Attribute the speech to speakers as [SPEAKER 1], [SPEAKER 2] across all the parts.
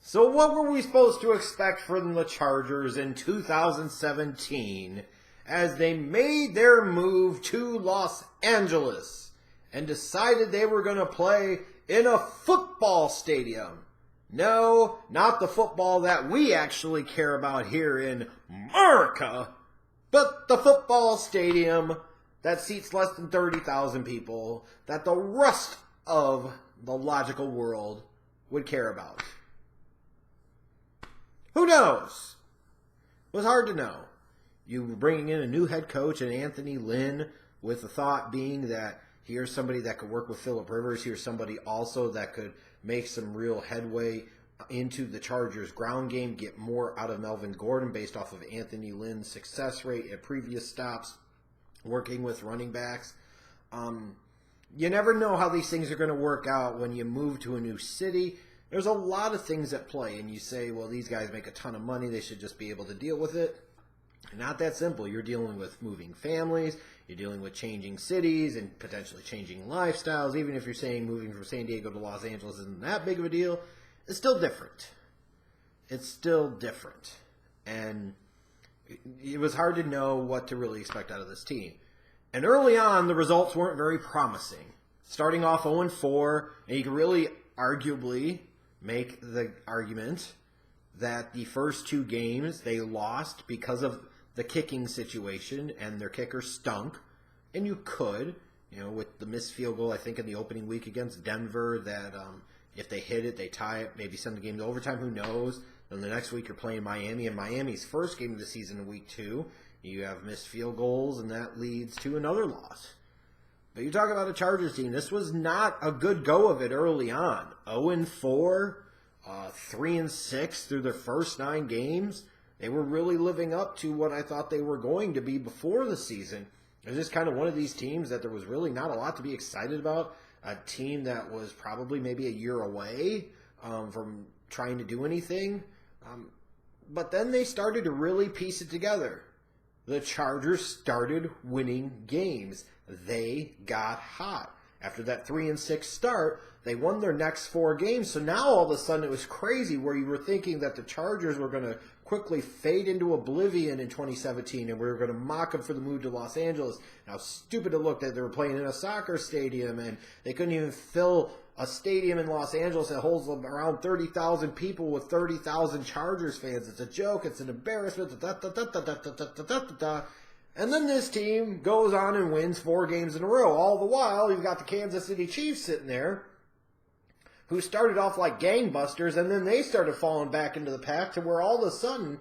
[SPEAKER 1] So what were we supposed to expect from the Chargers in 2017 as they made their move to Los Angeles and decided they were going to play in a football stadium? No, not the football that we actually care about here in America, but the football stadium that seats less than 30,000 people that the rest of the logical world would care about. Who knows? It was hard to know. You were bringing in a new head coach and Anthony Lynn with the thought being that here's somebody that could work with Phillip Rivers. Here's somebody also that could make some real headway into the Chargers' ground game, get more out of Melvin Gordon based off of Anthony Lynn's success rate at previous stops, working with running backs. You never know how these things are going to work out when you move to a new city. There's a lot of things at play, and you say, well, these guys make a ton of money. They should just be able to deal with it. Not that simple. You're dealing with moving families. You're dealing with changing cities and potentially changing lifestyles. Even if you're saying moving from San Diego to Los Angeles isn't that big of a deal, it's still different. It's still different. And it was hard to know what to really expect out of this team. And early on, the results weren't very promising. Starting off 0-4, and you can really arguably make the argument that the first two games they lost because of the kicking situation, and their kicker stunk. And you could, with the missed field goal, I think in the opening week against Denver, that if they hit it, they tie it, maybe send the game to overtime, who knows. Then the next week you're playing Miami, and Miami's first game of the season in week 2, you have missed field goals, and that leads to another loss. But you talk about a Chargers team, this was not a good go of it early on. 0-4, 3-6 through their first 9 games. They were really living up to what I thought they were going to be before the season. It was just kind of one of these teams that there was really not a lot to be excited about. A team that was probably maybe a year away from trying to do anything. But then they started to really piece it together. The Chargers started winning games. They got hot. After that 3-6 start, they won their next 4 games. So now all of a sudden it was crazy where you were thinking that the Chargers were going to quickly fade into oblivion in 2017 and we were going to mock them for the move to Los Angeles. How stupid it looked that they were playing in a soccer stadium and they couldn't even fill a stadium in Los Angeles that holds around 30,000 people with 30,000 Chargers fans. It's a joke. It's an embarrassment. And then this team goes on and wins 4 games in a row. All the while, you've got the Kansas City Chiefs sitting there who started off like gangbusters, and then they started falling back into the pack to where all of a sudden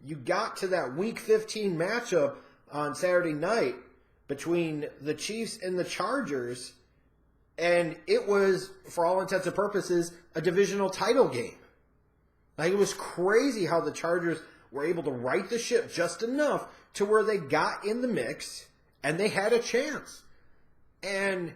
[SPEAKER 1] you got to that Week 15 matchup on Saturday night between the Chiefs and the Chargers, and it was, for all intents and purposes, a divisional title game. Like, it was crazy how the Chargers were able to right the ship just enough to where they got in the mix and they had a chance. And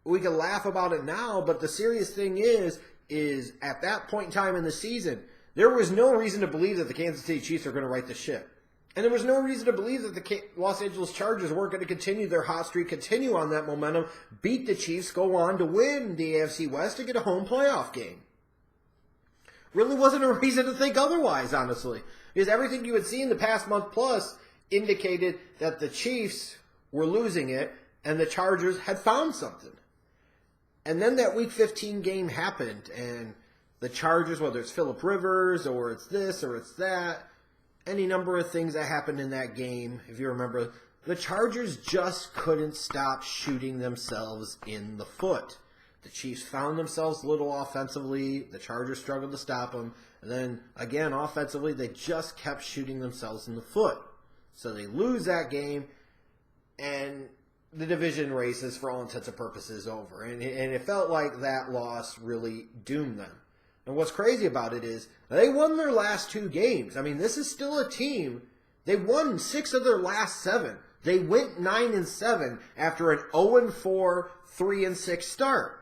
[SPEAKER 1] we can laugh about it now, but the serious thing is at that point in time in the season, there was no reason to believe that the Kansas City Chiefs are going to right the ship. And there was no reason to believe that the Los Angeles Chargers weren't going to continue their hot streak, continue on that momentum, beat the Chiefs, go on to win the AFC West to get a home playoff game. Really wasn't a reason to think otherwise, honestly. Because everything you had seen in the past month plus indicated that the Chiefs were losing it and the Chargers had found something. And then that Week 15 game happened, and the Chargers, whether it's Phillip Rivers or it's this or it's that, any number of things that happened in that game, if you remember, the Chargers just couldn't stop shooting themselves in the foot. The Chiefs found themselves a little offensively. The Chargers struggled to stop them. And then, again, offensively, they just kept shooting themselves in the foot. So they lose that game, and the division race is, for all intents and purposes, over. And it felt like that loss really doomed them. And what's crazy about it is they won their last 2 games. I mean, this is still a team. They won 6 of their last 7. They went 9-7 after an 0-4, 3-6 start.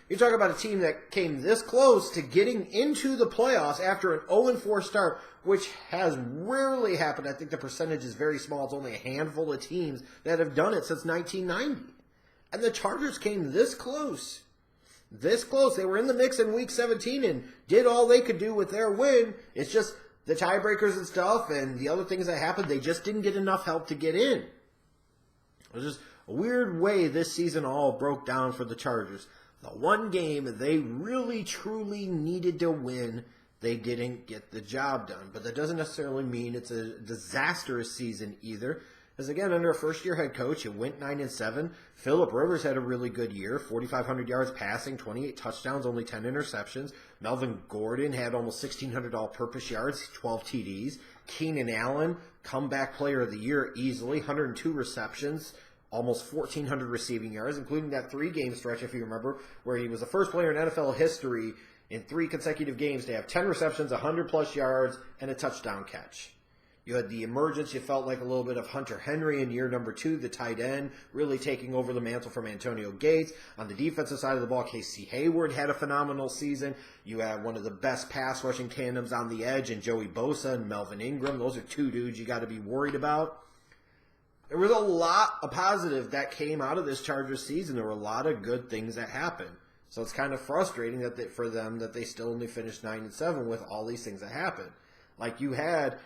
[SPEAKER 1] You're talking about a team that came this close to getting into the playoffs after an 0-4 start, which has rarely happened. I think the percentage is very small. It's only a handful of teams that have done it since 1990. And the Chargers came this close. this close. They were in the mix in Week 17 and did all they could do with their win. It's just the tiebreakers and stuff and the other things that happened, they just didn't get enough help to get in. It was just a weird way this season all broke down for the Chargers. The one game they really, truly needed to win, they didn't get the job done. But that doesn't necessarily mean it's a disastrous season either. Because again, under a first-year head coach, it went 9-7. Phillip Rivers had a really good year, 4,500 yards passing, 28 touchdowns, only 10 interceptions. Melvin Gordon had almost 1,600 all-purpose yards, 12 TDs. Keenan Allen, comeback player of the year easily, 102 receptions, almost 1,400 receiving yards, including that 3-game stretch, if you remember, where he was the first player in NFL history in 3 consecutive games to have 10 receptions, 100-plus yards, and a touchdown catch. You had the emergence, you felt like a little bit of Hunter Henry in year number 2, the tight end, really taking over the mantle from Antonio Gates. On the defensive side of the ball, Casey Hayward had a phenomenal season. You had one of the best pass rushing tandems on the edge in Joey Bosa and Melvin Ingram. Those are 2 dudes you got to be worried about. There was a lot of positive that came out of this Chargers season. There were a lot of good things that happened. So it's kind of frustrating that for them that they still only finished 9-7 with all these things that happened. Like you had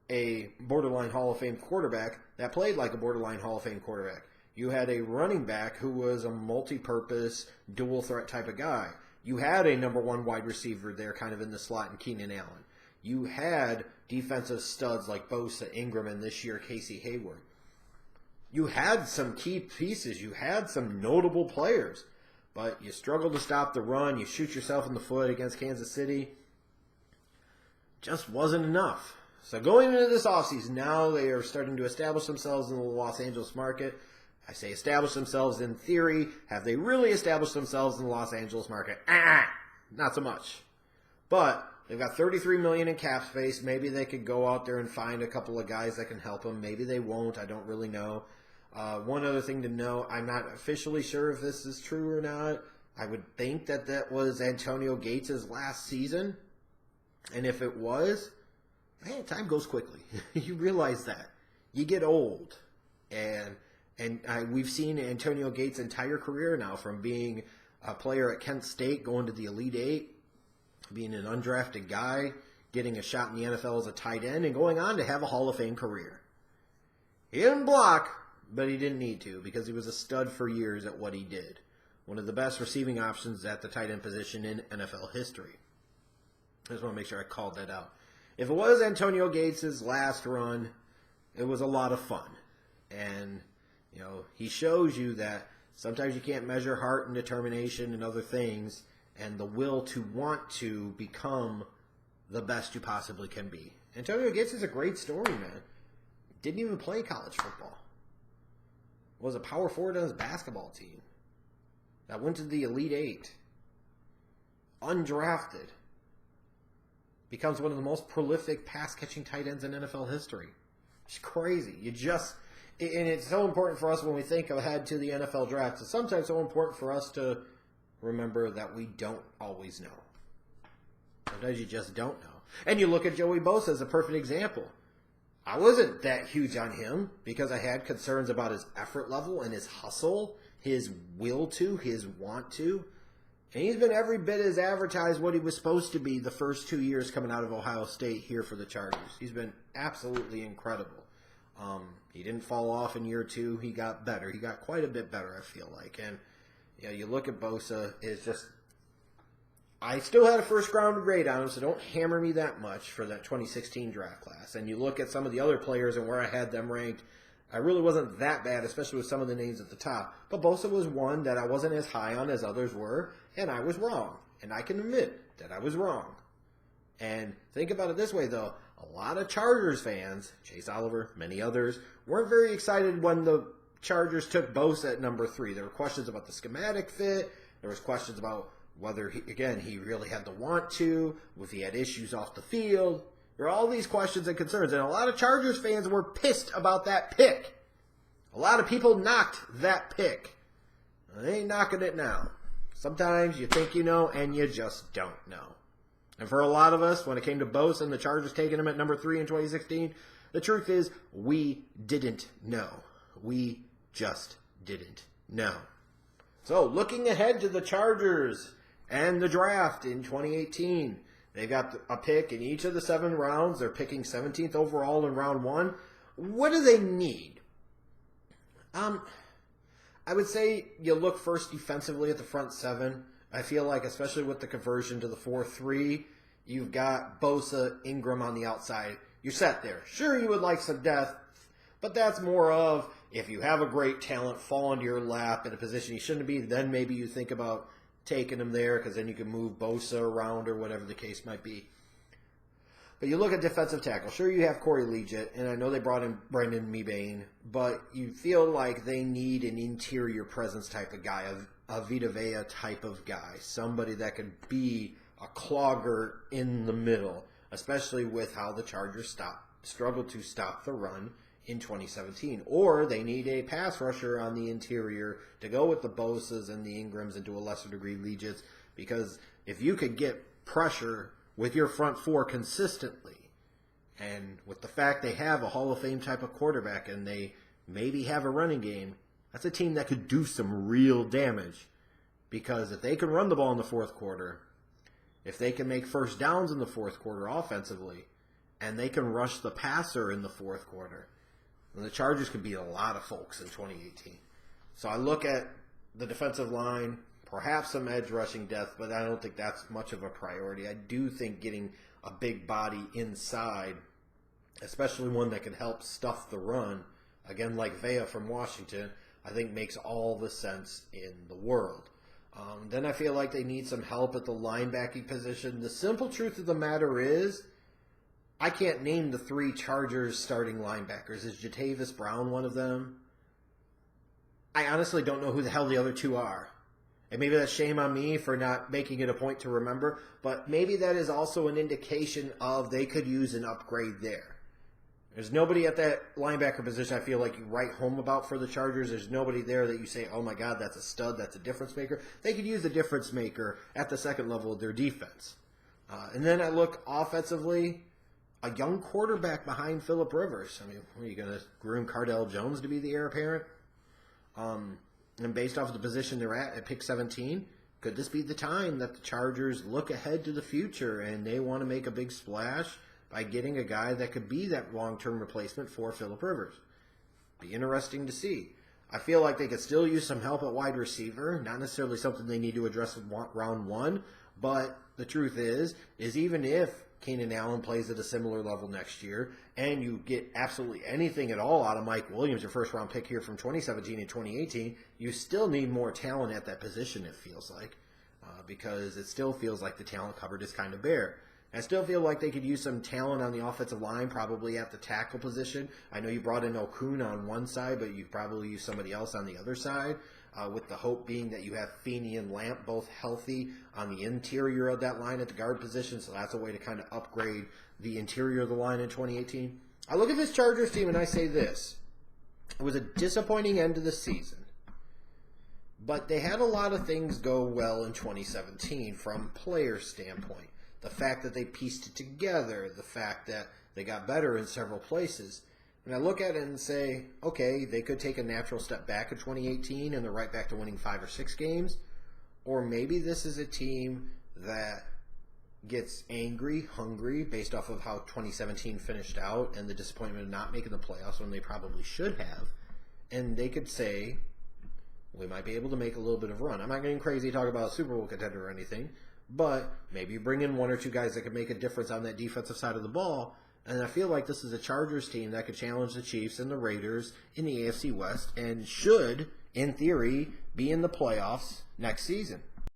[SPEAKER 1] a borderline Hall of Fame quarterback that played like a borderline Hall of Fame quarterback. You had a running back who was a multi-purpose, dual-threat type of guy. You had a number 1 wide receiver there kind of in the slot in Keenan Allen. You had defensive studs like Bosa, Ingram, and this year Casey Hayward. You had some key pieces. You had some notable players. But you struggled to stop the run. You shoot yourself in the foot against Kansas City. Just wasn't enough. So going into this offseason, now they are starting to establish themselves in the Los Angeles market. I say establish themselves in theory. Have they really established themselves in the Los Angeles market? Not so much. But they've got $33 million in cap space. Maybe they could go out there and find a couple of guys that can help them. Maybe they won't. I don't really know. One other thing to know, I'm not officially sure if this is true or not. I would think that was Antonio Gates' last season. And if it was, man, time goes quickly. You realize that. You get old. And we've seen Antonio Gates' entire career now, from being a player at Kent State, going to the Elite Eight, being an undrafted guy, getting a shot in the NFL as a tight end, and going on to have a Hall of Fame career. He didn't block, but he didn't need to because he was a stud for years at what he did. One of the best receiving options at the tight end position in NFL history. I just want to make sure I called that out. If it was Antonio Gates' last run, it was a lot of fun. And, you know, he shows you that sometimes you can't measure heart and determination and other things and the will to want to become the best you possibly can be. Antonio Gates is a great story, man. Didn't even play college football. Was a power forward on his basketball team. That went to the Elite Eight. Undrafted. Becomes one of the most prolific pass-catching tight ends in NFL history. It's crazy. And it's so important for us when we think ahead to the NFL draft. It's sometimes so important for us to remember that we don't always know. Sometimes you just don't know. And you look at Joey Bosa as a perfect example. I wasn't that huge on him because I had concerns about his effort level and his hustle, his will to, his want to. And he's been every bit as advertised what he was supposed to be the first 2 years coming out of Ohio State here for the Chargers. He's been absolutely incredible. He didn't fall off in year 2. He got better. He got quite a bit better, I feel like. And you know, you look at Bosa, it's just, I still had a first-round grade on him, so don't hammer me that much for that 2016 draft class. And you look at some of the other players and where I had them ranked, I really wasn't that bad, especially with some of the names at the top. But Bosa was one that I wasn't as high on as others were, and I was wrong. And I can admit that I was wrong. And think about it this way, though. A lot of Chargers fans, Chase Oliver, many others, weren't very excited when the Chargers took Bosa at number 3. There were questions about the schematic fit. There was questions about whether, he really had the want to, if he had issues off the field. There are all these questions and concerns, and a lot of Chargers fans were pissed about that pick. A lot of people knocked that pick. They ain't knocking it now. Sometimes you think you know, and you just don't know. And for a lot of us, when it came to Bosa and the Chargers taking him at number 3 in 2016, the truth is we didn't know. We just didn't know. So, looking ahead to the Chargers and the draft in 2018, they've got a pick in each of the 7 rounds. They're picking 17th overall in round 1. What do they need? I would say you look first defensively at the front 7. I feel like, especially with the conversion to the 4-3, you've got Bosa, Ingram on the outside. You're set there. Sure, you would like some depth, but that's more of, if you have a great talent fall into your lap in a position you shouldn't be, then maybe you think about taking them there, because then you can move Bosa around or whatever the case might be. But you look at defensive tackle. Sure, you have Corey Liuget, and I know they brought in Brandon Mebane, but you feel like they need an interior presence type of guy, a Vita Vea type of guy, somebody that could be a clogger in the middle, especially with how the Chargers struggled to stop the run in 2017. Or they need a pass rusher on the interior to go with the Bosas and the Ingrams, and to a lesser degree Liugets, because if you could get pressure with your front 4 consistently, and with the fact they have a Hall of Fame type of quarterback and they maybe have a running game, that's a team that could do some real damage. Because if they can run the ball in the 4th quarter, if they can make first downs in the 4th quarter offensively, and they can rush the passer in the 4th quarter, then the Chargers could beat a lot of folks in 2018. So I look at the defensive line, perhaps some edge rushing depth, but I don't think that's much of a priority. I do think getting a big body inside, especially one that can help stuff the run, again like Vea from Washington, I think makes all the sense in the world. Then I feel like they need some help at the linebacking position. The simple truth of the matter is, I can't name the 3 Chargers starting linebackers. Is Jatavis Brown one of them? I honestly don't know who the hell the other 2 are. And maybe that's shame on me for not making it a point to remember, but maybe that is also an indication of they could use an upgrade there. There's nobody at that linebacker position I feel like you write home about for the Chargers. There's nobody there that you say, oh my God, that's a stud, that's a difference maker. They could use the difference maker at the second level of their defense. And then I look offensively, a young quarterback behind Phillip Rivers. I mean, are you going to groom Cardell Jones to be the heir apparent? And based off of the position they're at pick 17, could this be the time that the Chargers look ahead to the future and they want to make a big splash by getting a guy that could be that long-term replacement for Phillip Rivers? Be interesting to see. I feel like they could still use some help at wide receiver, not necessarily something they need to address in round 1, but the truth is even if Keenan Allen plays at a similar level next year, and you get absolutely anything at all out of Mike Williams, your first-round pick here from 2017 and 2018, you still need more talent at that position, it feels like, because it still feels like the talent cupboard is kind of bare. I still feel like they could use some talent on the offensive line, probably at the tackle position. I know you brought in Okun on one side, but you probably use somebody else on the other side, with the hope being that you have Feeney and Lamp both healthy on the interior of that line at the guard position, so that's a way to kind of upgrade the interior of the line in 2018. I look at this Chargers team and I say this. It was a disappointing end to the season, but they had a lot of things go well in 2017 from player standpoint. The fact that they pieced it together, the fact that they got better in several places. And I look at it and say, okay, they could take a natural step back in 2018 and they're right back to winning 5 or 6 games. Or maybe this is a team that gets angry, hungry, based off of how 2017 finished out and the disappointment of not making the playoffs when they probably should have. And they could say, we might be able to make a little bit of a run. I'm not getting crazy talking about a Super Bowl contender or anything, but maybe you bring in 1 or 2 guys that could make a difference on that defensive side of the ball. And I feel like this is a Chargers team that could challenge the Chiefs and the Raiders in the AFC West and should, in theory, be in the playoffs next season.